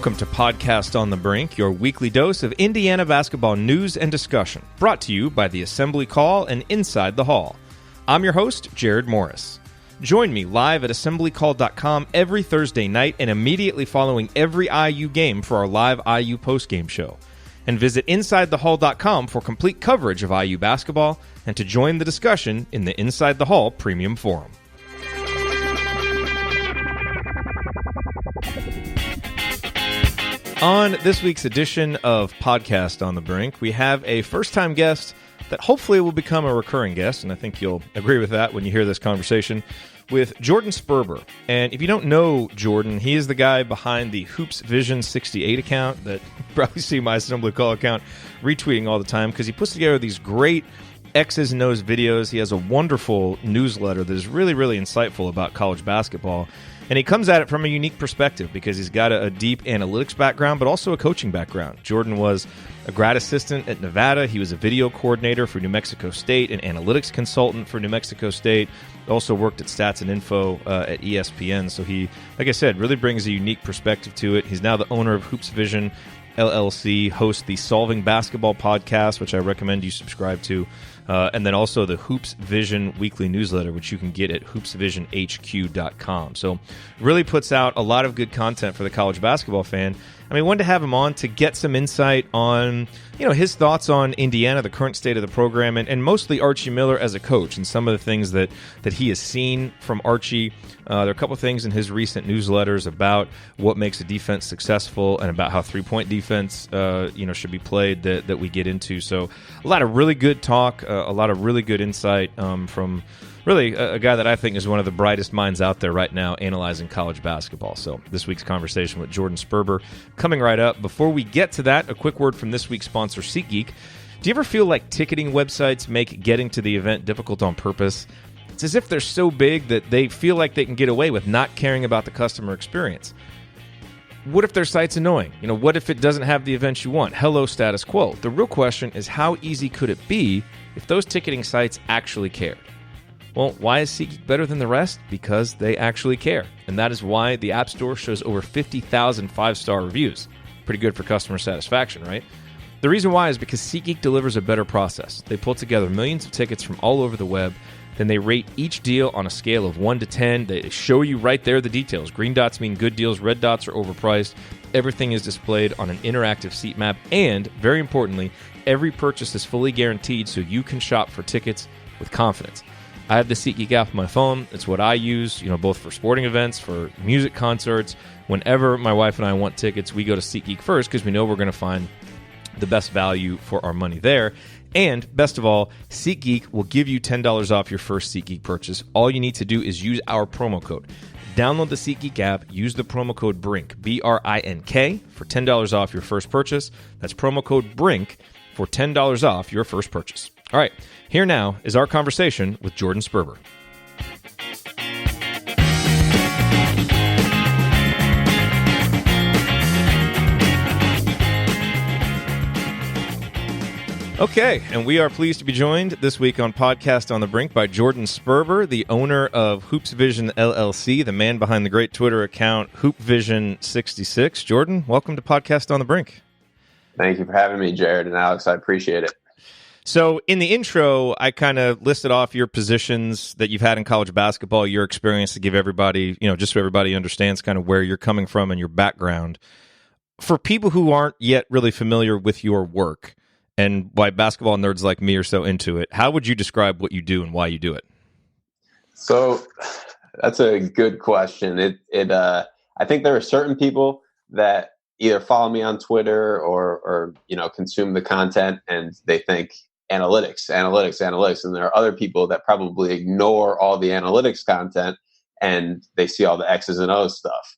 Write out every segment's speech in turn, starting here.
Welcome to Podcast on the Brink, your weekly dose of Indiana basketball news and discussion, brought to you by the Assembly Call and Inside the Hall. I'm your host, Jerod Morris. Join me live at assemblycall.com every Thursday night and immediately following every IU game for our live IU postgame show. And visit InsideTheHall.com for complete coverage of IU basketball and to join the discussion in the Inside the Hall Premium Forum. On this week's edition of Podcast on the Brink, we have a first-time guest that hopefully will become a recurring guest, and I think you'll agree with that when you hear this conversation, with Jordan Sperber. And if you don't know Jordan, he is the guy behind the Hoops Vision 68 account that you probably see my Assembly Call account retweeting all the time, because he puts together these great X's and O's videos. He has a wonderful newsletter that is really, really insightful about college basketball. And he comes at it from a unique perspective because he's got a deep analytics background, but also a coaching background. Jordan was a grad assistant at Nevada. He was a video coordinator for New Mexico State, an analytics consultant for New Mexico State. Also worked at Stats and Info at ESPN. So he, like I said, really brings a unique perspective to it. He's now the owner of Hoops Vision LLC, hosts the Solving Basketball podcast, which I recommend you subscribe to, and then also the Hoops Vision weekly newsletter, which you can get at hoopsvisionhq.com. So really puts out a lot of good content for the college basketball fan. I mean, wanted to have him on to get some insight on, his thoughts on Indiana, the current state of the program, and mostly Archie Miller as a coach and some of the things that he has seen from Archie. There are a couple of things in his recent newsletters about what makes a defense successful and about how three-point defense, should be played that we get into. So a lot of really good talk, a lot of really good insight from really a guy that I think is one of the brightest minds out there right now analyzing college basketball. So this week's conversation with Jordan Sperber coming right up. Before we get to that, a quick word from this week's sponsor, SeatGeek. Do you ever feel like ticketing websites make getting to the event difficult on purpose? It's as if they're so big that they feel like they can get away with not caring about the customer experience. What if their site's annoying? What if it doesn't have the events you want? Hello, status quo. The real question is, how easy could it be if those ticketing sites actually cared? Well, why is SeatGeek better than the rest? Because they actually care. And that is why the App Store shows over 50,000 five-star reviews. Pretty good for customer satisfaction, right? The reason why is because SeatGeek delivers a better process. They pull together millions of tickets from all over the web. Then they rate each deal on a scale of 1 to 10. They show you right there the details. Green dots mean good deals. Red dots are overpriced. Everything is displayed on an interactive seat map. And, very importantly, every purchase is fully guaranteed so you can shop for tickets with confidence. I have the SeatGeek app on my phone. It's what I use, both for sporting events, for music concerts. Whenever my wife and I want tickets, we go to SeatGeek first because we know we're going to find the best value for our money there. And best of all, SeatGeek will give you $10 off your first SeatGeek purchase. All you need to do is use our promo code. Download the SeatGeek app, use the promo code BRINK, B-R-I-N-K, for $10 off your first purchase. That's promo code BRINK for $10 off your first purchase. All right, here now is our conversation with Jordan Sperber. Okay, and we are pleased to be joined this week on Podcast on the Brink by Jordan Sperber, the owner of Hoops Vision LLC, the man behind the great Twitter account HoopVision66. Jordan, welcome to Podcast on the Brink. Thank you for having me, Jerod and Alex. I appreciate it. So in the intro, I kind of listed off your positions that you've had in college basketball, your experience, to give everybody, just so everybody understands kind of where you're coming from and your background. For people who aren't yet really familiar with your work and why basketball nerds like me are so into it, how would you describe what you do and why you do it? So that's a good question. I think there are certain people that either follow me on Twitter or consume the content and they think analytics. And there are other people that probably ignore all the analytics content and they see all the X's and O's stuff.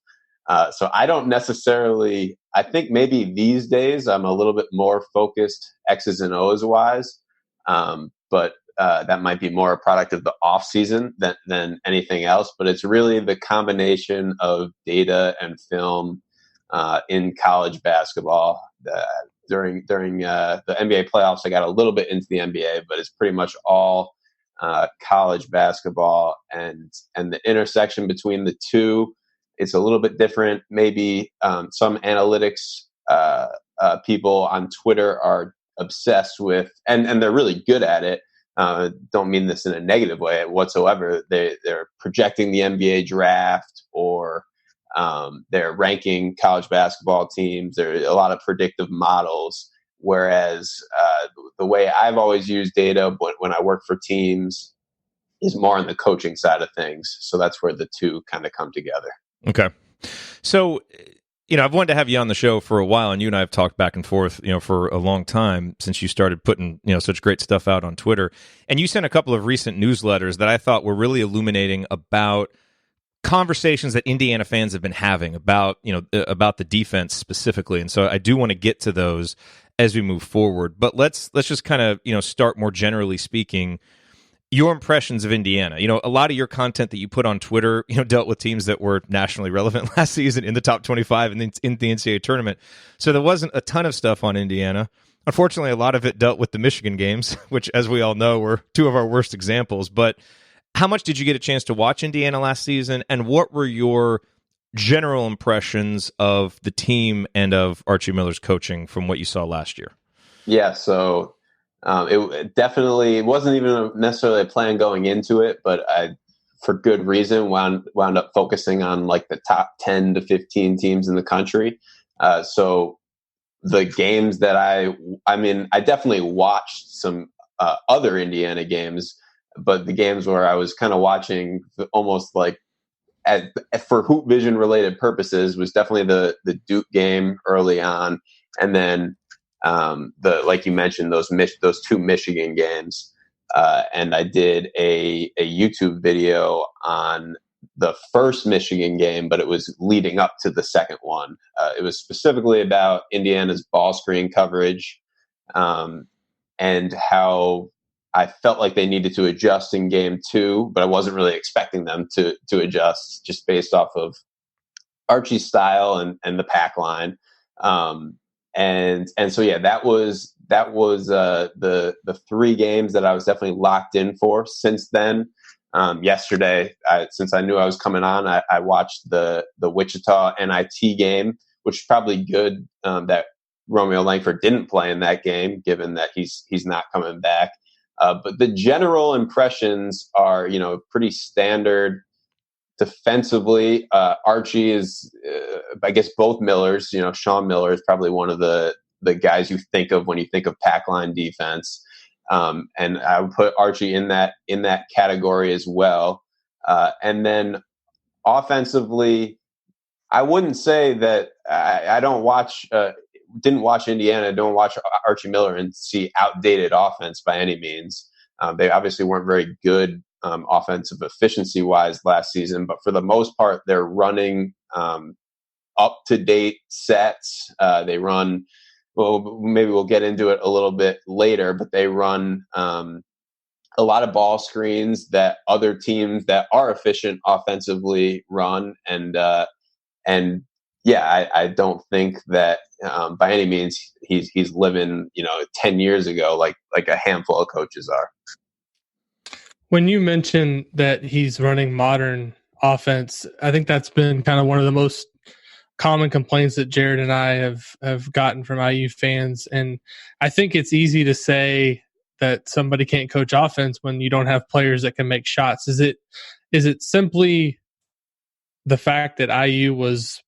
So I don't necessarily, I think maybe these days I'm a little bit more focused X's and O's wise. But that might be more a product of the off season than anything else. But it's really the combination of data and film in college basketball. During the NBA playoffs, I got a little bit into the NBA, but it's pretty much all college basketball, and the intersection between the two It's a little bit different. Maybe some analytics people on Twitter are obsessed with, and they're really good at it. Don't mean this in a negative way whatsoever. They're projecting the NBA draft, or they're ranking college basketball teams. There are a lot of predictive models. Whereas the way I've always used data when I work for teams is more on the coaching side of things. So that's where the two kind of come together. Okay. So, I've wanted to have you on the show for a while, and you and I have talked back and forth, for a long time since you started putting, such great stuff out on Twitter. And you sent a couple of recent newsletters that I thought were really illuminating about conversations that Indiana fans have been having about the defense specifically. And so I do want to get to those as we move forward. But let's just kind of, start more generally speaking. Your impressions of Indiana. A lot of your content that you put on Twitter, dealt with teams that were nationally relevant last season in the top 25 and in the NCAA tournament. So there wasn't a ton of stuff on Indiana. Unfortunately, a lot of it dealt with the Michigan games, which, as we all know, were two of our worst examples. But how much did you get a chance to watch Indiana last season, and what were your general impressions of the team and of Archie Miller's coaching from what you saw last year? Yeah, so it definitely wasn't even necessarily a plan going into it, but I, for good reason, wound up focusing on like the top 10 to 15 teams in the country. So the games that I definitely watched some other Indiana games, but the games where I was kind of watching almost like for Hoop Vision related purposes was definitely the Duke game early on, and then like you mentioned, those two Michigan games, and I did a YouTube video on the first Michigan game, but it was leading up to the second one. It was specifically about Indiana's ball screen coverage, and how I felt like they needed to adjust in game two, but I wasn't really expecting them to adjust just based off of Archie's style and the pack line. And so, yeah, that was the three games that I was definitely locked in for. Since then, yesterday, since I knew I was coming on, I watched the Wichita NIT game, which is probably good that Romeo Langford didn't play in that game, given that he's not coming back. But the general impressions are, pretty standard. Defensively, Archie is, I guess, both Millers. Sean Miller is probably one of the guys you think of when you think of pack line defense, and I would put Archie in that category as well. And then offensively, I wouldn't say that I don't watch. Didn't watch Indiana, don't watch Archie Miller and see outdated offense by any means. They obviously weren't very good offensive efficiency wise last season, but for the most part, they're running up-to-date sets. They run, well, maybe we'll get into it a little bit later, but they run a lot of ball screens that other teams that are efficient offensively run. And yeah, I don't think that by any means he's living 10 years ago like a handful of coaches are. When you mention that he's running modern offense, I think that's been kind of one of the most common complaints that Jerod and I have gotten from IU fans. And I think it's easy to say that somebody can't coach offense when you don't have players that can make shots. Is it simply the fact that IU was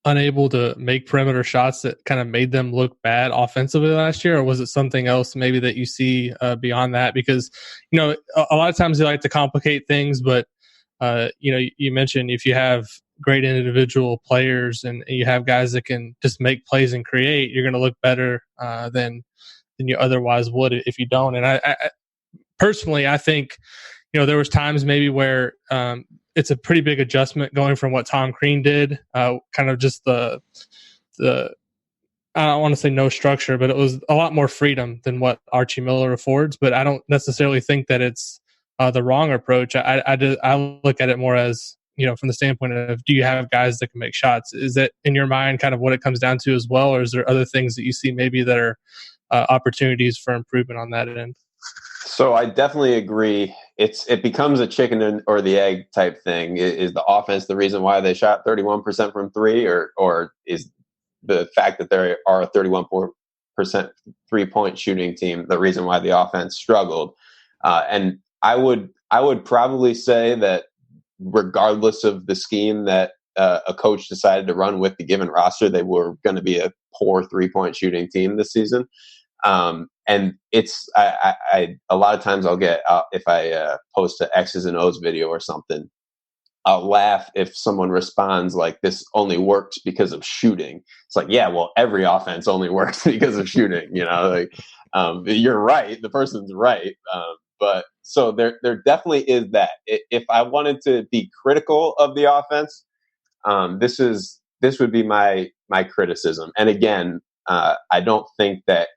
unable to make perimeter shots that kind of made them look bad offensively last year, or was it something else maybe that you see beyond that? Because a lot of times they like to complicate things, but you mentioned if you have great individual players and you have guys that can just make plays and create, you're going to look better than you otherwise would if you don't. And I personally, I think there was times maybe where it's a pretty big adjustment going from what Tom Crean did, kind of just the I don't want to say no structure, but it was a lot more freedom than what Archie Miller affords. But I don't necessarily think that it's the wrong approach. I look at it more as, from the standpoint of, do you have guys that can make shots? Is that in your mind kind of what it comes down to as well? Or is there other things that you see maybe that are opportunities for improvement on that end? So I definitely agree. it becomes a chicken or the egg type thing. Is the offense the reason why they shot 31% from three, or is the fact that there are a 31% 3-point shooting team the reason why the offense struggled? And I would probably say that regardless of the scheme that a coach decided to run with the given roster, they were going to be a poor 3-point shooting team this season. And it's I a lot of times I'll get if I post an X's and O's video or something, I'll laugh if someone responds like, this only works because of shooting. It's like, yeah, well, every offense only works because of shooting. You're right. The person's right. But so there definitely is that. If I wanted to be critical of the offense, this would be my criticism. And again, I don't think that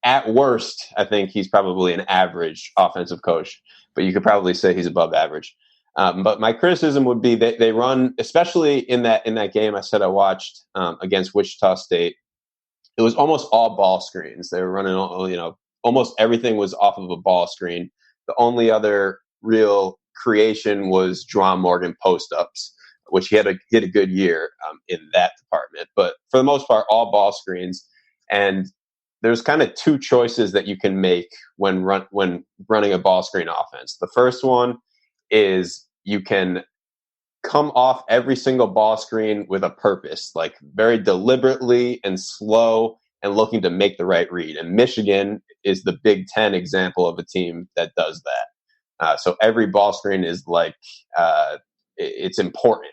at worst, I think he's probably an average offensive coach, but you could probably say he's above average. But my criticism would be that they run, especially in that game I said I watched against Wichita State. It was almost all ball screens. They were running, almost everything was off of a ball screen. The only other real creation was Juwan Morgan post-ups, which he had a good year in that department. But for the most part, all ball screens. And there's kind of two choices that you can make when running a ball screen offense. The first one is you can come off every single ball screen with a purpose, like very deliberately and slow and looking to make the right read. And Michigan is the Big Ten example of a team that does that. So every ball screen is it's important.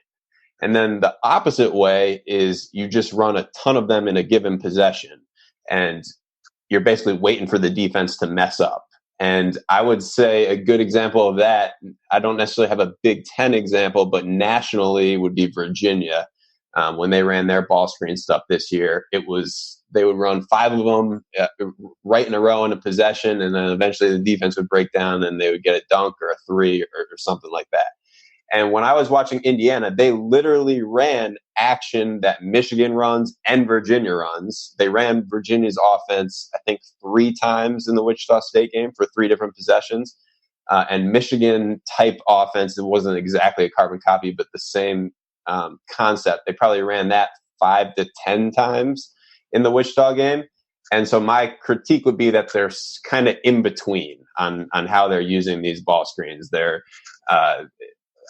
And then the opposite way is you just run a ton of them in a given possession, and you're basically waiting for the defense to mess up. And I would say a good example of that, I don't necessarily have a Big Ten example, but nationally would be Virginia. When they ran their ball screen stuff this year, they would run 5 of them right in a row in a possession, and then eventually the defense would break down and they would get a dunk or a 3 or something like that. And when I was watching Indiana, they literally ran action that Michigan runs and Virginia runs. They ran Virginia's offense, I think, 3 times in the Wichita State game for 3 different possessions. And Michigan type offense, it wasn't exactly a carbon copy, but the same concept. They probably ran that 5 to 10 times in the Wichita game. And so my critique would be that they're kind of in between on how they're using these ball screens.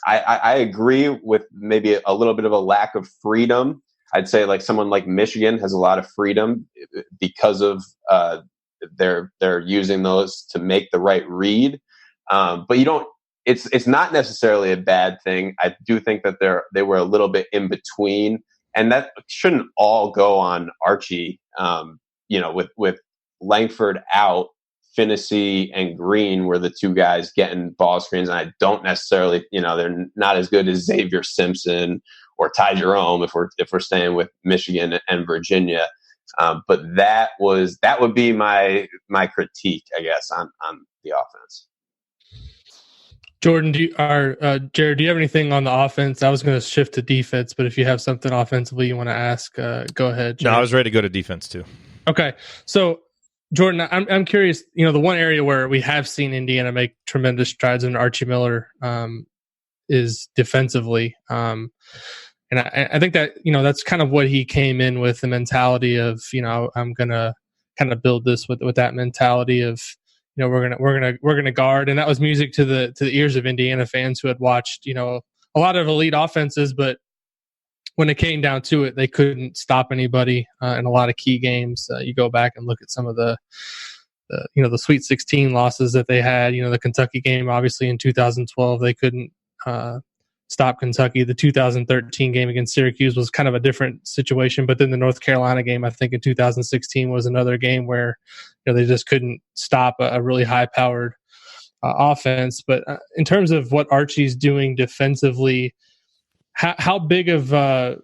I agree with maybe a little bit of a lack of freedom. I'd say like someone like Michigan has a lot of freedom because of they're using those to make the right read. But you don't. It's not necessarily a bad thing. I do think that they were a little bit in between, and that shouldn't all go on Archie. With Langford out, Finney and Green were the 2 guys getting ball screens, and I don't necessarily, they're not as good as Xavier Simpson or Ty Jerome if we're staying with Michigan and Virginia. But that would be my critique, I guess, on the offense. Jordan, Jerod, do you have anything on the offense? I was going to shift to defense, but if you have something offensively you want to ask, go ahead, Jerod. No, I was ready to go to defense too. Okay, so Jordan, I'm curious. The one area where we have seen Indiana make tremendous strides in Archie Miller is defensively, and I think that that's kind of what he came in with, the mentality of I'm gonna kind of build this with that mentality of we're gonna guard, and that was music to the ears of Indiana fans who had watched a lot of elite offenses, but when it came down to it, they couldn't stop anybody in a lot of key games. You go back and look at some of the Sweet 16 losses that they had. The Kentucky game, obviously in 2012, they couldn't stop Kentucky. The 2013 game against Syracuse was kind of a different situation, but then the North Carolina game, I think in 2016, was another game where they just couldn't stop a really high-powered offense. But in terms of what Archie's doing defensively, how big of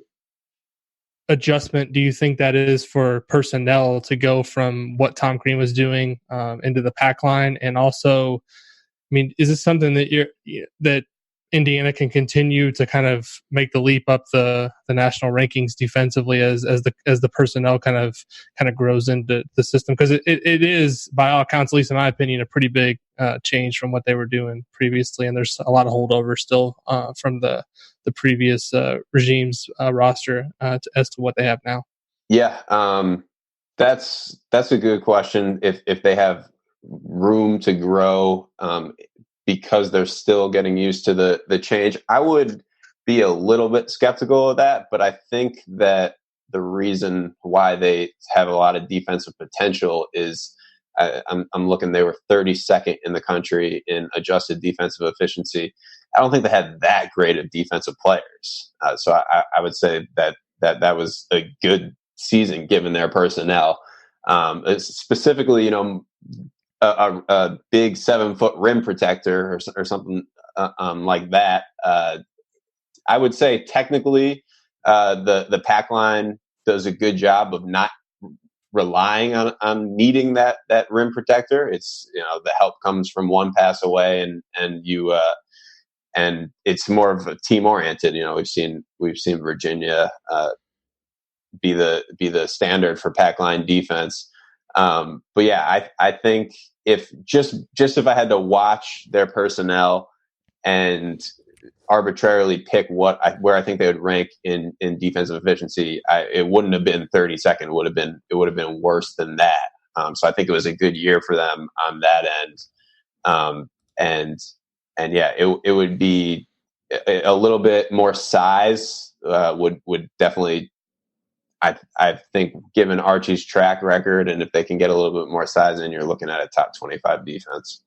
adjustment do you think that is for personnel to go from what Tom Crean was doing into the pack line? And also, is this something that Indiana can continue to kind of make the leap up the national rankings defensively as the personnel kind of grows into the system, because it is, by all accounts, at least in my opinion, a pretty big change from what they were doing previously, and there's a lot of holdover still from the previous regime's roster as to what they have now. Yeah, that's a good question. If they have room to grow, because they're still getting used to the change, I would be a little bit skeptical of that. But I think that the reason why they have a lot of defensive potential is I'm looking, they were 32nd in the country in adjusted defensive efficiency. I don't think they had that great of defensive players. So I would say that was a good season given their personnel. Specifically, a big 7-foot rim protector or something like that. I would say technically the pack line does a good job of not relying on needing that rim protector. It's, the help comes from one pass away, and you and it's more of a team oriented. We've seen Virginia be the standard for pack line defense. But yeah, I think if if I had to watch their personnel and arbitrarily pick where I think they would rank in defensive efficiency, it wouldn't have been 32nd. It would have been worse than that. So I think it was a good year for them on that end. And yeah, it would be a little bit more size would definitely. I think, given Archie's track record, and if they can get a little bit more size in, you're looking at a top 25 defense.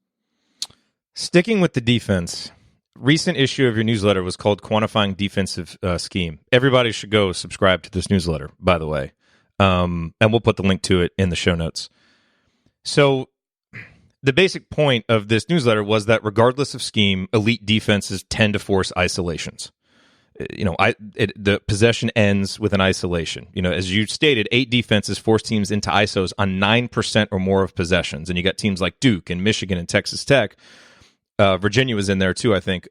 Sticking with the defense, recent issue of your newsletter was called Quantifying Defensive Scheme. Everybody should go subscribe to this newsletter, by the way. And we'll put the link to it in the show notes. So the basic point of this newsletter was that regardless of scheme, elite defenses tend to force isolations. The possession ends with an isolation. As you stated, 8 defenses force teams into ISOs on 9% or more of possessions. And you got teams like Duke and Michigan and Texas Tech. Virginia was in there too, I think.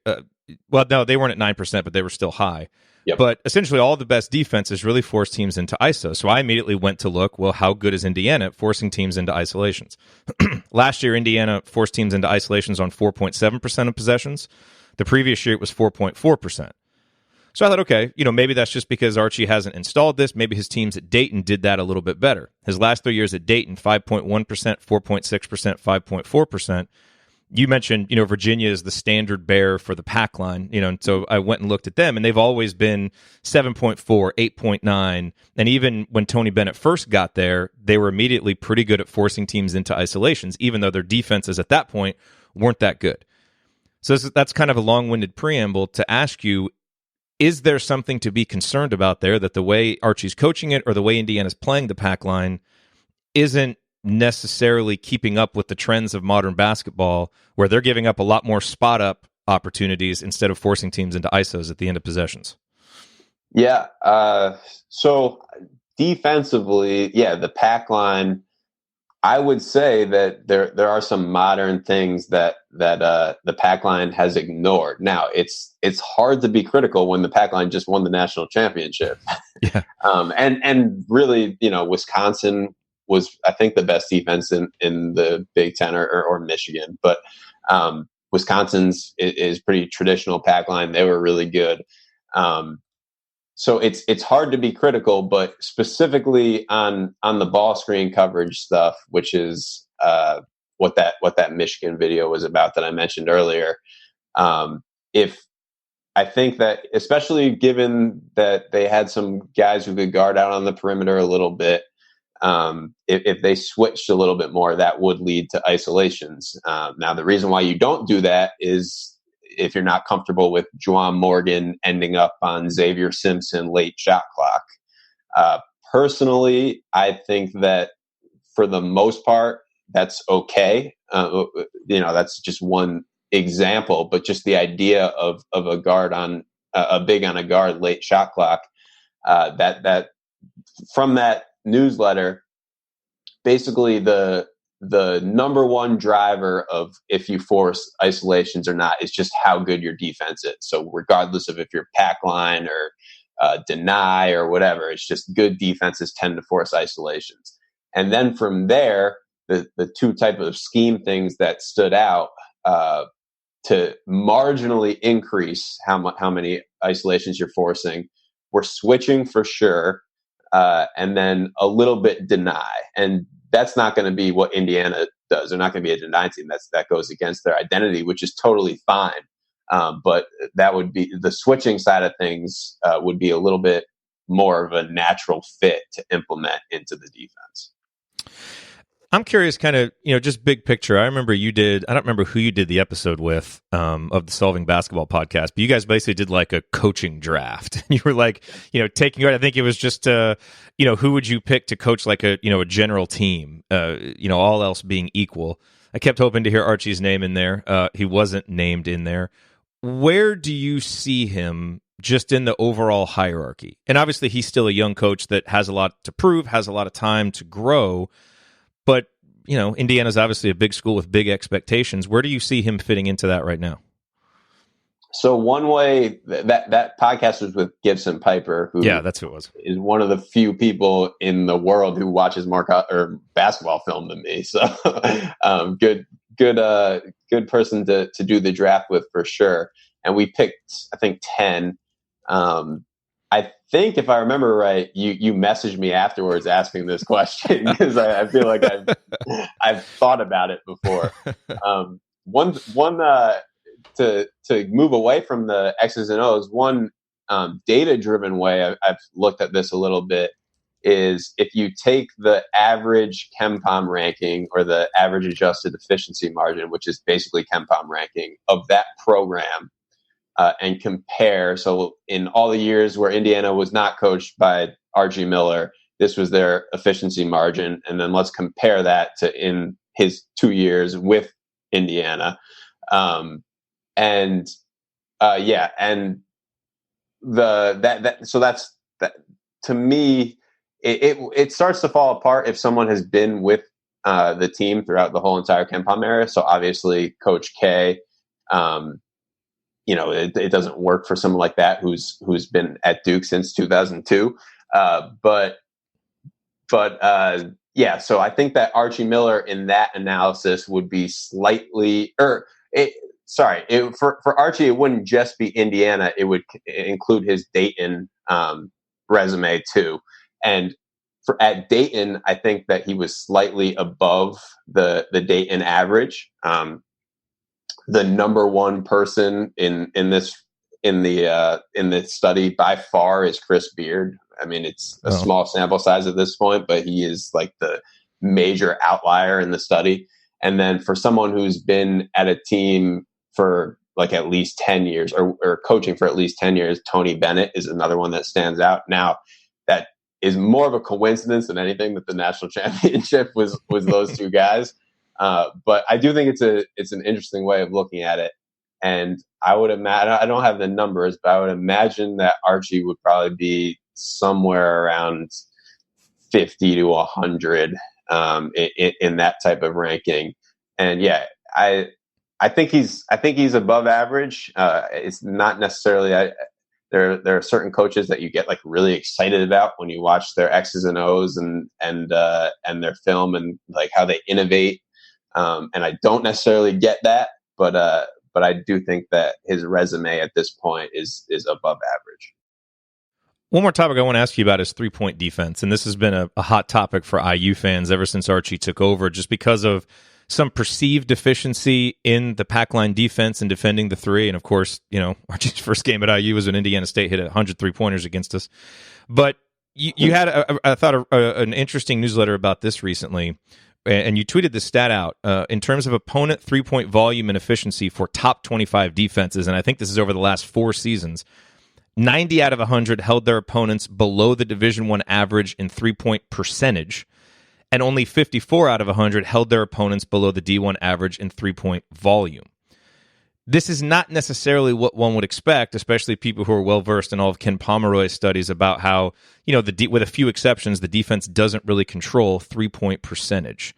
Well, no, they weren't at 9%, but they were still high. Yep. But essentially all the best defenses really force teams into ISO. So I immediately went to look, well, how good is Indiana at forcing teams into isolations? Last year, Indiana forced teams into isolations on 4.7% of possessions. The previous year, it was 4.4%. So I thought, okay, maybe that's just because Archie hasn't installed this. Maybe his teams at Dayton did that a little bit better. His last 3 years at Dayton, 5.1%, 4.6%, 5.4%. You mentioned, Virginia is the standard bearer for the pack line, and so I went and looked at them, and they've always been 7.4, 8.9, and even when Tony Bennett first got there, they were immediately pretty good at forcing teams into isolations, even though their defenses at that point weren't that good. So that's kind of a long-winded preamble to ask you, is there something to be concerned about there, that the way Archie's coaching it or the way Indiana's playing the pack line isn't necessarily keeping up with the trends of modern basketball, where they're giving up a lot more spot-up opportunities instead of forcing teams into ISOs at the end of possessions? Yeah. So defensively, the pack line, I would say that there are some modern things that the pack line has ignored. Now, it's hard to be critical when the pack line just won the national championship. Yeah. And really, Wisconsin was, I think, the best defense in the Big Ten or Michigan, but Wisconsin's is pretty traditional pack line. They were really good. So it's hard to be critical, but specifically on the ball screen coverage stuff, which is what that Michigan video was about that I mentioned earlier. If I think that, especially given that they had some guys who could guard out on the perimeter a little bit, if they switched a little bit more, that would lead to isolations. Now, the reason why you don't do that is if you're not comfortable with Juwan Morgan ending up on Xavier Simpson late shot clock. Personally, I think that for the most part, that's okay. That's just one example, but just the idea of a guard on a big on a guard late shot clock, that from that newsletter, basically the the number one driver of if you force isolations or not is just how good your defense is. So regardless of if you're pack line or deny or whatever, it's just good defenses tend to force isolations. And then from there, the two type of scheme things that stood out to marginally increase how many isolations you're forcing were switching for sure, and then a little bit deny. And that's not going to be what Indiana does. They're not going to be a deny team. That goes against their identity, which is totally fine. But that would be the switching side of things would be a little bit more of a natural fit to implement into the defense. I'm curious, kind of, just big picture. I don't remember who you did the episode with of the Solving Basketball podcast, but you guys basically did like a coaching draft. You were like, taking, I think it was just, who would you pick to coach like a general team, all else being equal. I kept hoping to hear Archie's name in there. He wasn't named in there. Where do you see him just in the overall hierarchy? And obviously he's still a young coach that has a lot to prove, has a lot of time to grow. But, Indiana's obviously a big school with big expectations. Where do you see him fitting into that right now? So one way that podcast was with Gibson Piper, who that's who it was, is one of the few people in the world who watches more basketball film than me. So good person to do the draft with for sure. And we picked, I think, 10. I think if I remember right, you messaged me afterwards asking this question because I feel like I've thought about it before. One to move away from the X's and O's, one data driven way I've looked at this a little bit is if you take the average KenPom ranking or the average adjusted efficiency margin, which is basically KenPom ranking of that program. And compare. So in all the years where Indiana was not coached by Archie Miller, this was their efficiency margin. And then let's compare that to in his 2 years with Indiana. So that's that to me, it starts to fall apart if someone has been with the team throughout the whole entire KenPom era. So obviously Coach K, it doesn't work for someone like that who's been at Duke since 2002. So I think that Archie Miller in that analysis would be slightly, for Archie, it wouldn't just be Indiana. It would include his Dayton resume too. And at Dayton, I think that he was slightly above the Dayton average. The number one person in this study by far is Chris Beard. I mean, it's a small sample size at this point, but he is like the major outlier in the study. And then for someone who's been at a team for like at least 10 years or coaching for at least 10 years, Tony Bennett is another one that stands out. Now, that is more of a coincidence than anything that the national championship was those two guys. But I do think it's an interesting way of looking at it. And I would imagine, I don't have the numbers, but I would imagine that Archie would probably be somewhere around 50 to 100 in that type of ranking. And yeah, I think he's above average. It's not necessarily, there are certain coaches that you get like really excited about when you watch their X's and O's and their film and like how they innovate. And I don't necessarily get that, but I do think that his resume at this point is above average. One more topic I want to ask you about is 3-point defense, and this has been a hot topic for IU fans ever since Archie took over, just because of some perceived deficiency in the pack line defense and defending the three. And of course, Archie's first game at IU was when Indiana State hit 100 3-pointers against us. But you had, I thought, an interesting newsletter about this recently. And you tweeted this stat out in terms of opponent 3-point volume and efficiency for top 25 defenses. And I think this is over the last 4 seasons. 90 out of 100 held their opponents below the Division I average in 3-point percentage. And only 54 out of 100 held their opponents below the D1 average in 3-point volume. This is not necessarily what one would expect, especially people who are well-versed in all of Ken Pomeroy's studies about how, with a few exceptions, the defense doesn't really control 3-point percentage.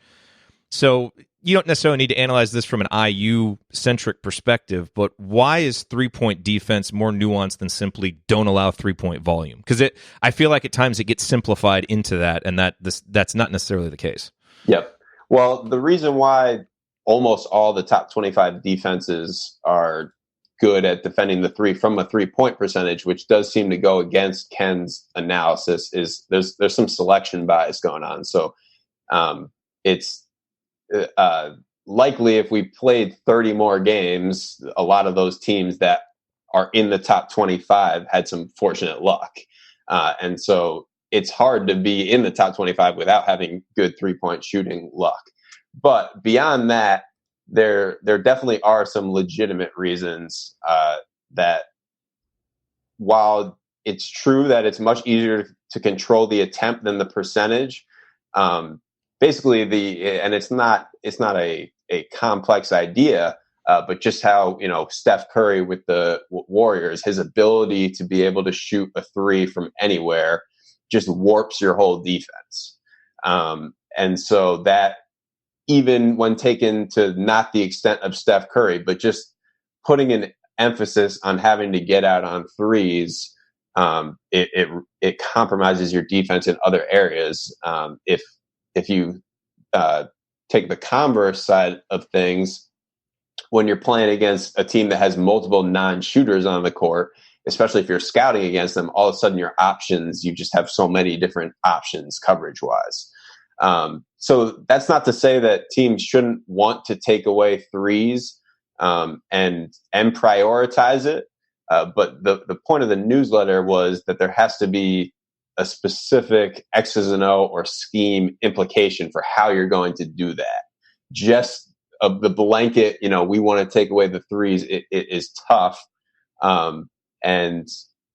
So you don't necessarily need to analyze this from an IU-centric perspective, but why is three-point defense more nuanced than simply don't allow three-point volume? Because I feel like at times it gets simplified into that, and that's not necessarily the case. Yep. Well, the reason why almost all the top 25 defenses are good at defending the three from a three-point percentage, which does seem to go against Ken's analysis, is there's some selection bias going on. So it's likely if we played 30 more games, a lot of those teams that are in the top 25 had some fortunate luck. And so it's hard to be in the top 25 without having good three-point shooting luck. But beyond that, there definitely are some legitimate reasons that while it's true that it's much easier to control the attempt than the percentage, basically and it's not a complex idea, but just how, Steph Curry with the Warriors, his ability to be able to shoot a three from anywhere just warps your whole defense. And so that, even when taken to not the extent of Steph Curry, but just putting an emphasis on having to get out on threes, it compromises your defense in other areas. If you take the converse side of things, when you're playing against a team that has multiple non-shooters on the court, especially if you're scouting against them, all of a sudden your options, you just have so many different options coverage-wise. So that's not to say that teams shouldn't want to take away threes and prioritize it. But the point of the newsletter was that there has to be a specific X's and O or scheme implication for how you're going to do that. Just the blanket, we want to take away the threes. It is tough. And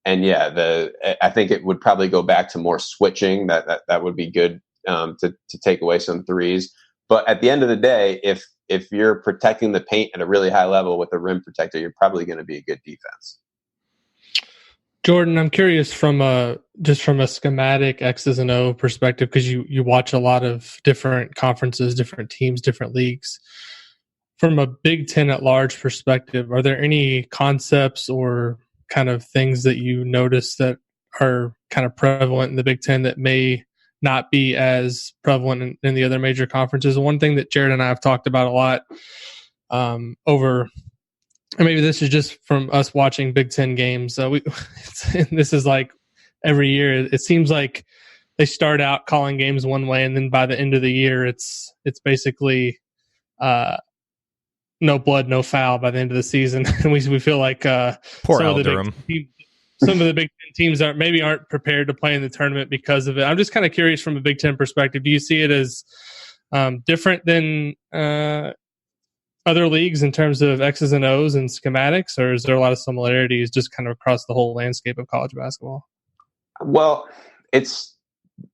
yeah, I think it would probably go back to more switching. That would be good. To take away some threes. But at the end of the day, if you're protecting the paint at a really high level with a rim protector, you're probably going to be a good defense. Jordan, I'm curious from a schematic X's and O perspective, because you watch a lot of different conferences, different teams, different leagues. From a Big Ten at large perspective, are there any concepts or kind of things that you notice that are kind of prevalent in the Big Ten that may not be as prevalent in the other major conferences? One thing that Jerod and I have talked about a lot over, and maybe this is just from us watching Big Ten games. This is like every year. It seems like they start out calling games one way, and then by the end of the year, it's basically no blood, no foul by the end of the season. And we feel like poor Al Durham. Some of the Big Ten teams aren't prepared to play in the tournament because of it. I'm just kind of curious from a Big Ten perspective. Do you see it as different than other leagues in terms of X's and O's and schematics, or is there a lot of similarities just kind of across the whole landscape of college basketball? Well,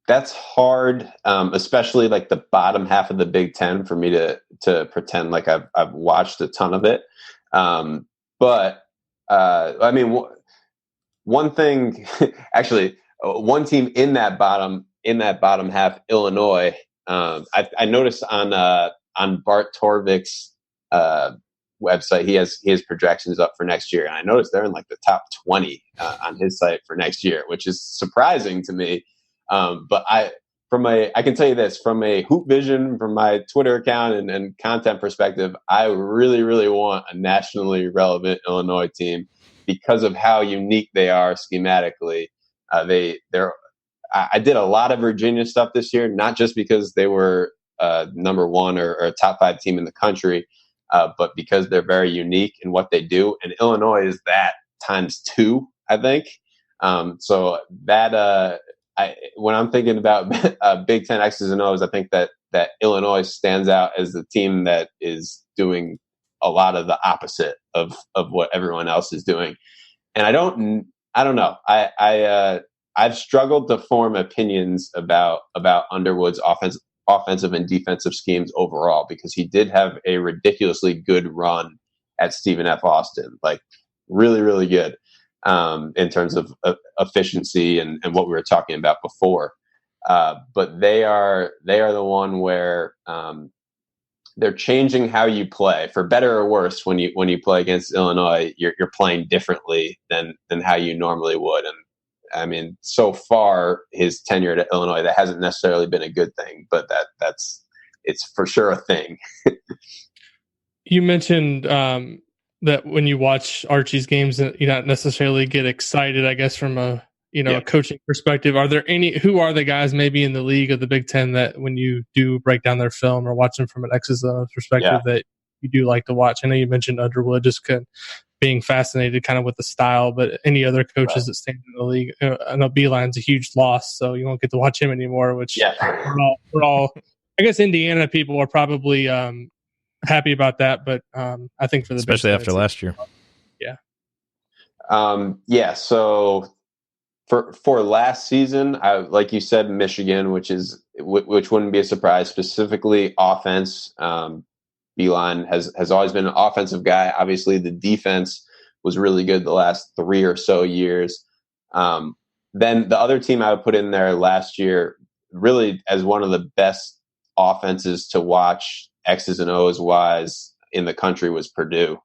that's hard, especially like the bottom half of the Big Ten, for me to pretend like I've watched a ton of it. But I mean. One thing, actually, one team in that bottom half, Illinois. I noticed on Bart Torvik's website, he has projections up for next year, and I noticed they're in like the top 20 on his site for next year, which is surprising to me. But I can tell you this, from a Hoop Vision, from my Twitter account and content perspective, I really, really want a nationally relevant Illinois team, because of how unique they are schematically. I did a lot of Virginia stuff this year, not just because they were number one or a top 5 team in the country, but because they're very unique in what they do. And Illinois is that times 2, I think. So that when I'm thinking about Big Ten X's and O's, I think that Illinois stands out as the team that is doing a lot of the opposite of what everyone else is doing. And I don't know. I've struggled to form opinions about Underwood's offensive and defensive schemes overall, because he did have a ridiculously good run at Stephen F. Austin, like really, really good in terms of efficiency and what we were talking about before. But they are the one where they're changing how you play for better or worse. When you play against Illinois, you're playing differently than how you normally would. And I mean, so far his tenure at Illinois, that hasn't necessarily been a good thing, but it's for sure a thing. You mentioned that when you watch Archie's games, you not necessarily get excited, I guess, from a a coaching perspective. Are there who are the guys maybe in the league of the Big Ten that when you do break down their film or watch them from an X's and O's perspective that you do like to watch? I know you mentioned Underwood, just being fascinated kind of with the style, but any other coaches that stand in the league? I know Beeline's a huge loss, so you won't get to watch him anymore, which we're all I guess Indiana people are probably happy about that, but I think for the especially Big after last year. So for last season, like you said, Michigan, which wouldn't be a surprise. Specifically, offense. Beeline has always been an offensive guy. Obviously, the defense was really good the last 3 or so years. Then the other team I would put in there last year, really as one of the best offenses to watch X's and O's wise in the country, was Purdue.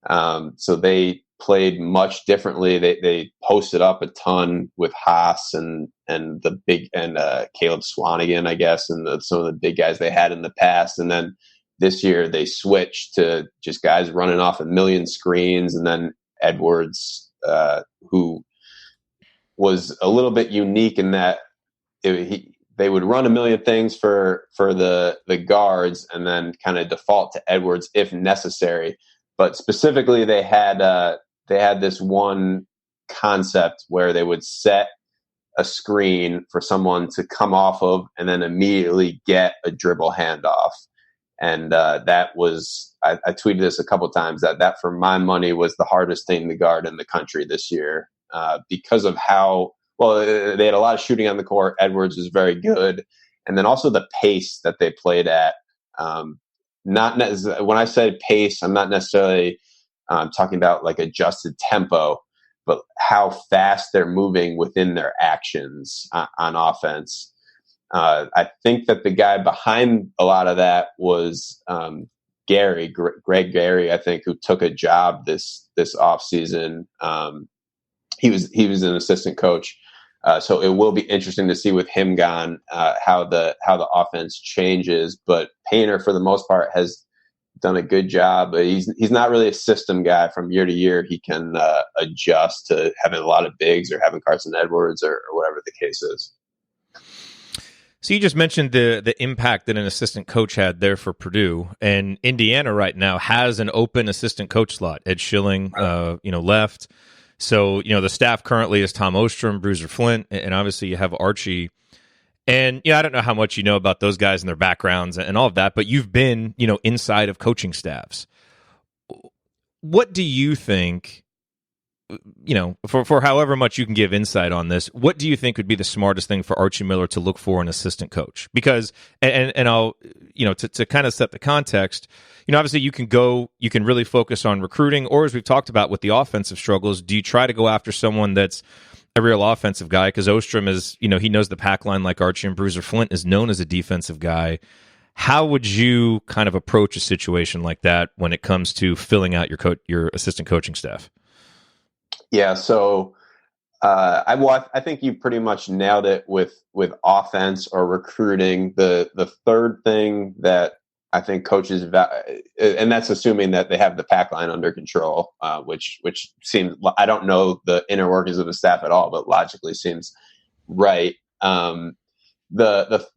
So they played much differently. They posted up a ton with Haas and the big Caleb Swanigan, I guess, and some of the big guys they had in the past. And then this year they switched to just guys running off a million screens, and then Edwards, who was a little bit unique in that they would run a million things for the guards and then kind of default to Edwards if necessary. But specifically, they had this one concept where they would set a screen for someone to come off of and then immediately get a dribble handoff. And that was, I tweeted this a couple of times, that for my money was the hardest thing to guard in the country this year, because of how well they had a lot of shooting on the court. Edwards was very good, and then also the pace that they played at. When I say pace, I'm not necessarily talking about like adjusted tempo, but how fast they're moving within their actions on offense. I think that the guy behind a lot of that was Greg Gary, I think, who took a job this offseason. He was an assistant coach. So it will be interesting to see with him gone how the offense changes. But Painter, for the most part, has done a good job. He's not really a system guy. From year to year, he can adjust to having a lot of bigs or having Carson Edwards or whatever the case is. So you just mentioned the impact that an assistant coach had there for Purdue, and Indiana right now has an open assistant coach slot. Ed Schilling, left. So, the staff currently is Tom Ostrom, Bruiser Flint, and obviously you have Archie. And, I don't know how much you know about those guys and their backgrounds and all of that, but you've been, inside of coaching staffs. What do you think, for however much you can give insight on this, what do you think would be the smartest thing for Archie Miller to look for in an assistant coach? Because, and I'll, to kind of set the context, obviously you can really focus on recruiting, or as we've talked about with the offensive struggles, do you try to go after someone that's a real offensive guy? Because Ostrom is, he knows the pack line like Archie, and Bruiser Flint is known as a defensive guy. How would you kind of approach a situation like that when it comes to filling out your assistant coaching staff? Yeah, so I think you pretty much nailed it with offense or recruiting. The third thing that I think coaches, and that's assuming that they have the pack line under control, which seems, I don't know the inner workings of the staff at all, but logically seems right. The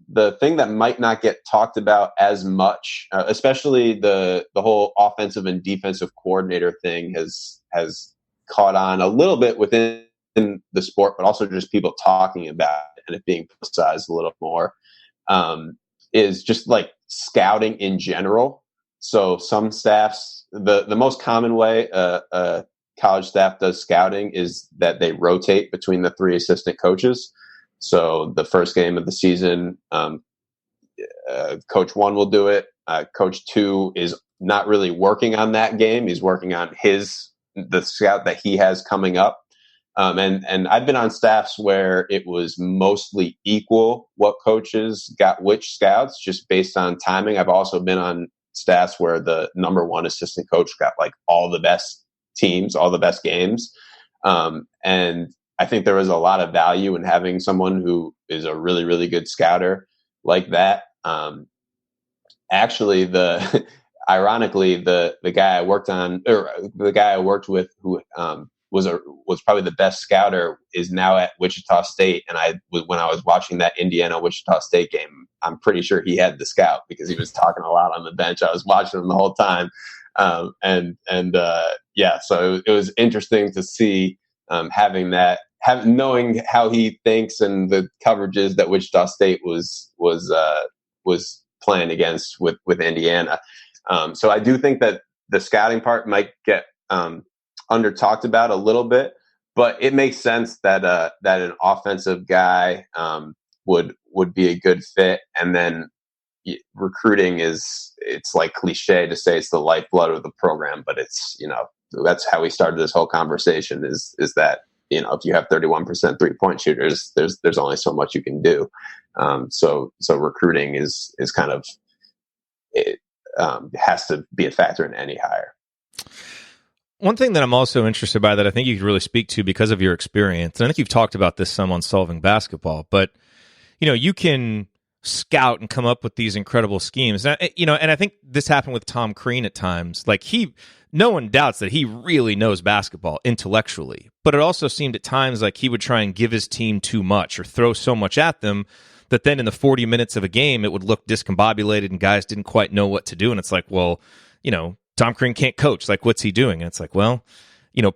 thing that might not get talked about as much, especially the whole offensive and defensive coordinator thing has caught on a little bit within the sport, but also just people talking about it and it being publicized a little more, is just like scouting in general. So some staffs, the most common way a college staff does scouting is that they rotate between the 3 assistant coaches. So the first game of the season, coach 1 will do it. Coach 2 is not really working on that game. He's working on the scout that he has coming up. And I've been on staffs where it was mostly equal what coaches got which scouts, just based on timing. I've also been on stats where the number one assistant coach got like all the best teams, all the best games. And I think there was a lot of value in having someone who is a really, really good scouter like that. Actually, ironically, the guy I worked with, who was probably the best scouter, is now at Wichita State. And when I was watching that Indiana Wichita State game, I'm pretty sure he had the scout because he was talking a lot on the bench. I was watching him the whole time, so it was interesting to see knowing how he thinks and the coverages that Wichita State was playing against with Indiana. So I do think that the scouting part might get under talked about a little bit, but it makes sense that an offensive guy would be a good fit. And then recruiting it's like cliche to say it's the lifeblood of the program, but it's, that's how we started this whole conversation is that, if you have 31% 3-point shooters, there's only so much you can do. So recruiting is kind of, it has to be a factor in any hire. One thing that I'm also interested by that I think you could really speak to because of your experience, and I think you've talked about this some on Solving Basketball, but you can scout and come up with these incredible schemes. And I think this happened with Tom Crean at times. Like no one doubts that he really knows basketball intellectually, but it also seemed at times like he would try and give his team too much or throw so much at them that then in the 40 minutes of a game, it would look discombobulated and guys didn't quite know what to do. And it's like, well, Tom Crean can't coach. Like, what's he doing? And it's like, well,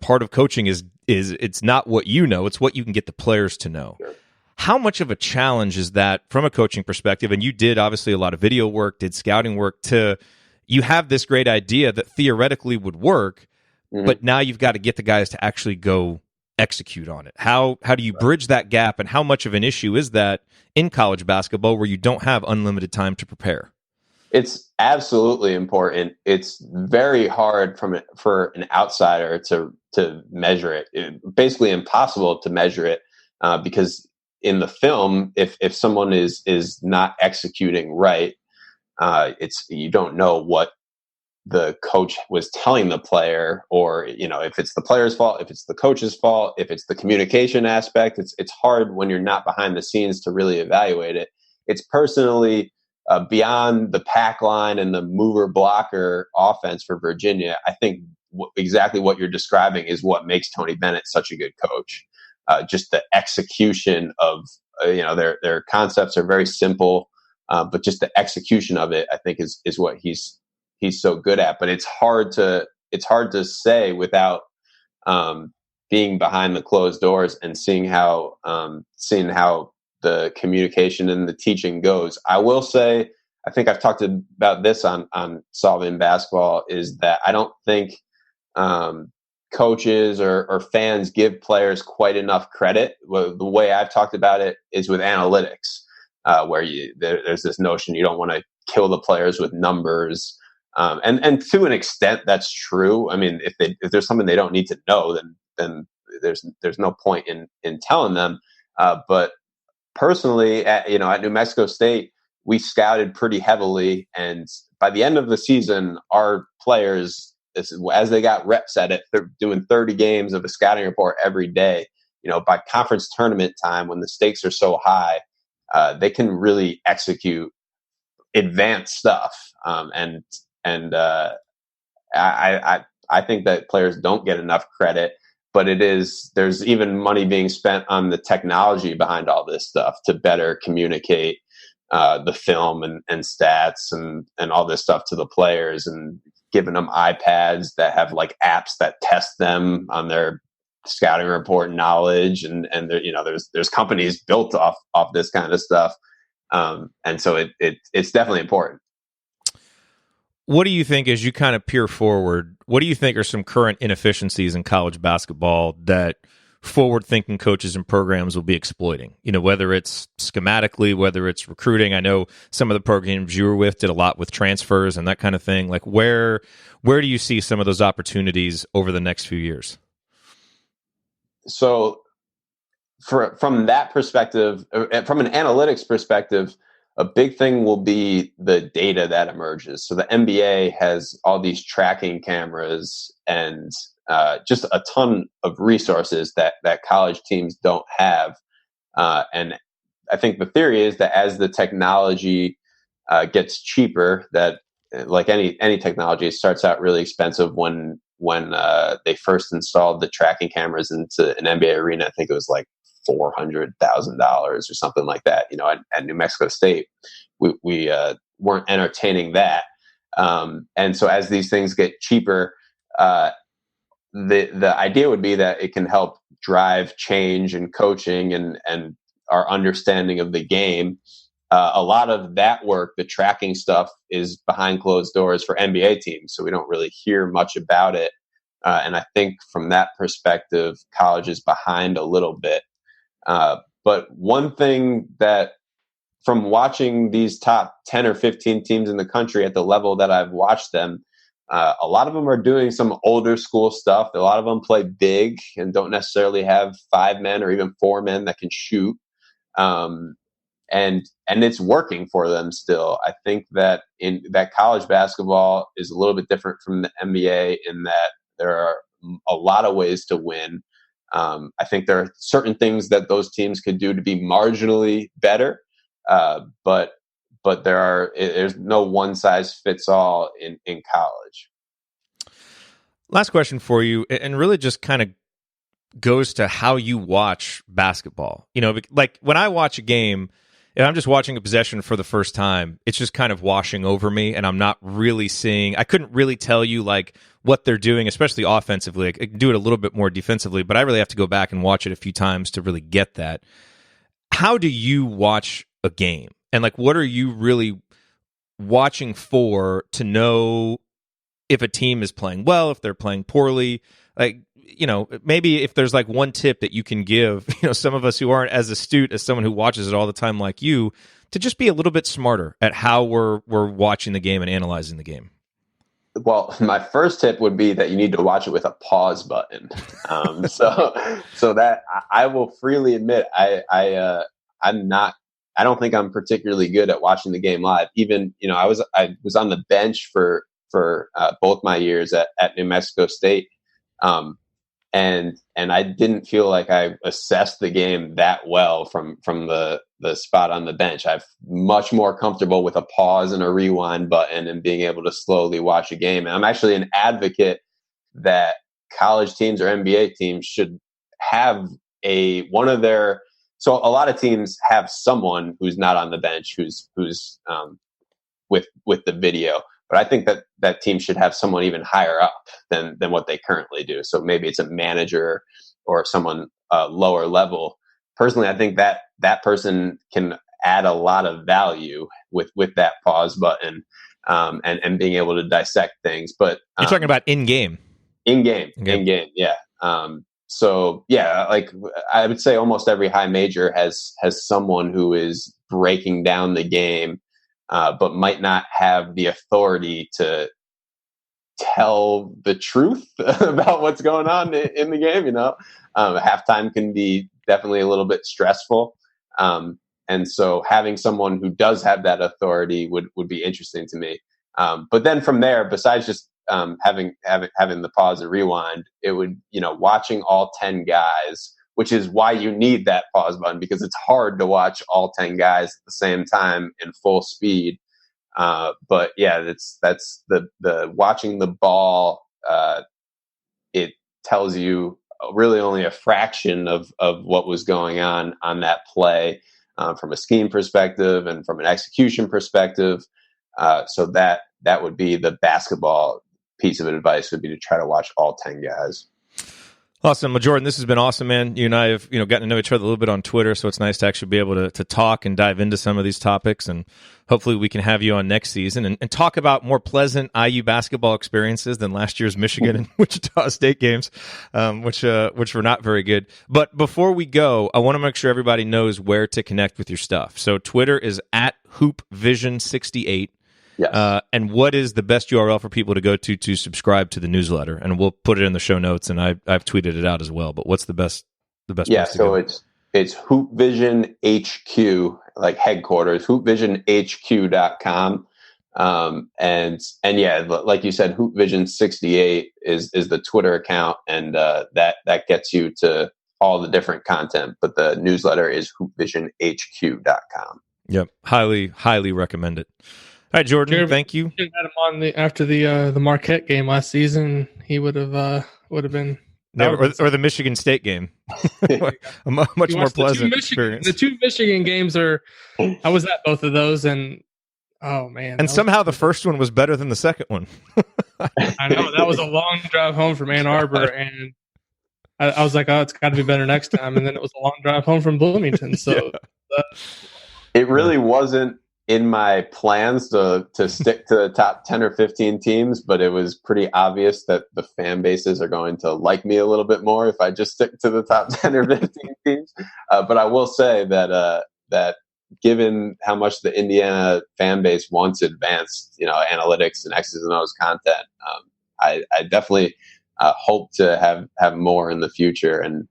part of coaching is it's not what you know, it's what you can get the players to know. Sure. How much of a challenge is that from a coaching perspective? And you did obviously a lot of video work, did scouting work you have this great idea that theoretically would work, but now you've got to get the guys to actually go execute on it. How do you bridge that gap, and how much of an issue is that in college basketball where you don't have unlimited time to prepare? It's absolutely important. It's very hard for an outsider to measure it. It's basically impossible to measure it because in the film, if someone is not executing right, you don't know what the coach was telling the player, or if it's the player's fault, if it's the coach's fault, if it's the communication aspect. It's hard when you're not behind the scenes to really evaluate it. It's personally beyond the pack line and the mover blocker offense for Virginia. I think exactly what you're describing is what makes Tony Bennett such a good coach. Just the execution of their concepts are very simple. But just the execution of it, I think, is what he's so good at. But it's hard to say without being behind the closed doors and seeing how the communication and the teaching goes. I will say, I think I've talked about this on Solving Basketball, is that I don't think coaches or fans give players quite enough credit. The way I've talked about it is with analytics. Where there's this notion you don't want to kill the players with numbers, and to an extent that's true. I mean, if there's something they don't need to know, then there's no point in telling them. But personally, at New Mexico State, we scouted pretty heavily, and by the end of the season, our players, as they got reps at it, they're doing 30 games of a scouting report every day. By conference tournament time, when the stakes are so high, they can really execute advanced stuff. I think that players don't get enough credit, but there's even money being spent on the technology behind all this stuff to better communicate the film and stats and all this stuff to the players, and giving them iPads that have like apps that test them on their scouting report knowledge, and there's companies built off this kind of stuff, and so it's definitely important. What do you think, as you kind of peer forward, what do you think are some current inefficiencies in college basketball that forward-thinking coaches and programs will be exploiting? Whether it's schematically, whether it's recruiting. I know some of the programs you were with did a lot with transfers and that kind of thing. Like where do you see some of those opportunities over the next few years? So from that perspective, from an analytics perspective, a big thing will be the data that emerges. So the NBA has all these tracking cameras and just a ton of resources that college teams don't have. And I think the theory is that as the technology gets cheaper, that like any technology, it starts out really expensive when they first installed the tracking cameras into an NBA arena. I think it was like $400,000 or something like that. At New Mexico State, we weren't entertaining that. And so as these things get cheaper, the idea would be that it can help drive change in coaching and our understanding of the game. A lot of that work, the tracking stuff, is behind closed doors for NBA teams, so we don't really hear much about it. And I think from that perspective, college is behind a little bit. But one thing that, from watching these top 10 or 15 teams in the country at the level that I've watched them, a lot of them are doing some older school stuff. A lot of them play big and don't necessarily have 5 men or even 4 men that can shoot. And it's working for them still. I think that college basketball is a little bit different from the NBA in that there are a lot of ways to win. I think there are certain things that those teams could do to be marginally better, but there's no one size fits all in college. Last question for you, and really just kind of goes to how you watch basketball. Like when I watch a game, if I'm just watching a possession for the first time, it's just kind of washing over me, and I'm not really seeing. I couldn't really tell you like what they're doing, especially offensively. I can do it a little bit more defensively, but I really have to go back and watch it a few times to really get that. How do you watch a game, and like what are you really watching for to know if a team is playing well, if they're playing poorly? Like, maybe if there's like one tip that you can give, some of us who aren't as astute as someone who watches it all the time like you, to just be a little bit smarter at how we're watching the game and analyzing the game. Well, my first tip would be that you need to watch it with a pause button. So that I will freely admit, I'm not. I don't think I'm particularly good at watching the game live. Even I was on the bench for both my years at New Mexico State. And I didn't feel like I assessed the game that well from the spot on the bench. I'm much more comfortable with a pause and a rewind button and being able to slowly watch a game. And I'm actually an advocate that college teams or NBA teams should have one of their. So a lot of teams have someone who's not on the bench who's with the video. But I think that team should have someone even higher up than what they currently do. So maybe it's a manager or someone lower level. Personally, I think that person can add a lot of value with that pause button and being able to dissect things. But you're talking about in game, yeah. So yeah, like I would say almost every high major has someone who is breaking down the game. But might not have the authority to tell the truth about what's going on in the game. Halftime can be definitely a little bit stressful. And so having someone who does have that authority would be interesting to me. But then from there, besides just having the pause and rewind, it would, watching all 10 guys, which is why you need that pause button, because it's hard to watch all 10 guys at the same time in full speed. But yeah, that's the watching the ball. It tells you really only a fraction of what was going on that play from a scheme perspective and from an execution perspective. So that would be the basketball piece of advice, would be to try to watch all 10 guys. Awesome. Well, Jordan, this has been awesome, man. You and I have, gotten to know each other a little bit on Twitter, so it's nice to actually be able to talk and dive into some of these topics, and hopefully we can have you on next season and talk about more pleasant IU basketball experiences than last year's Michigan and Wichita State games, which were not very good. But before we go, I want to make sure everybody knows where to connect with your stuff. So Twitter is @HoopVision68. Yes. And what is the best URL for people to go to subscribe to the newsletter? And we'll put it in the show notes, and I've tweeted it out as well. But what's the best? Yeah, place to so go? it's It's Hoop Vision HQ, like headquarters, hoopvisionhq.com. And yeah, like you said, Hoop Vision 68 is the Twitter account, and that gets you to all the different content. But the newsletter is hoopvisionhq.com. Yep, highly recommend it. All right, Jordan, Jerod, thank you. If you had him on after the Marquette game last season, he would have been. Or the Michigan State game. A much more pleasant experience. The two Michigan games I was at both of those, and oh man! And somehow the first one was better than the second one. I know, that was a long drive home from Ann Arbor, and I was like, oh, it's got to be better next time. And then it was a long drive home from Bloomington. So it really wasn't in my plans to stick to the top 10 or 15 teams, but it was pretty obvious that the fan bases are going to like me a little bit more if I just stick to the top 10 or 15 teams. But I will say that given how much the Indiana fan base wants advanced, analytics and X's and O's content, I definitely hope to have more in the future, and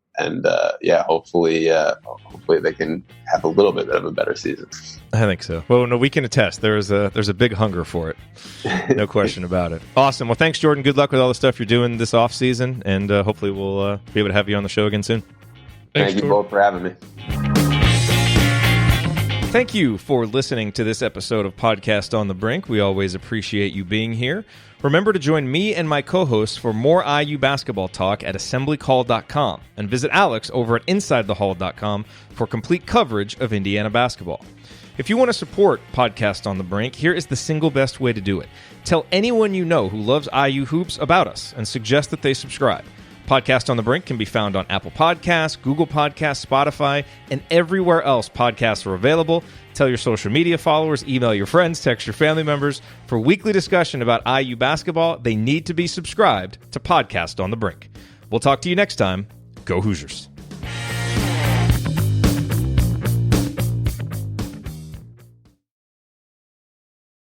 hopefully they can have a little bit of a better season. I think so. Well, no, we can attest. There's a big hunger for it. No question about it. Awesome. Well, thanks, Jordan. Good luck with all the stuff you're doing this off season, and hopefully we'll be able to have you on the show again soon. Thank you both for having me. Thank you for listening to this episode of Podcast on the Brink. We always appreciate you being here. Remember to join me and my co-hosts for more IU basketball talk at assemblycall.com, and visit Alex over at insidethehall.com for complete coverage of Indiana basketball. If you want to support Podcast on the Brink, here is the single best way to do it. Tell anyone you know who loves IU hoops about us and suggest that they subscribe. Podcast on the Brink can be found on Apple Podcasts, Google Podcasts, Spotify, and everywhere else podcasts are available. Tell your social media followers, email your friends, text your family members. For weekly discussion about IU basketball, they need to be subscribed to Podcast on the Brink. We'll talk to you next time. Go Hoosiers.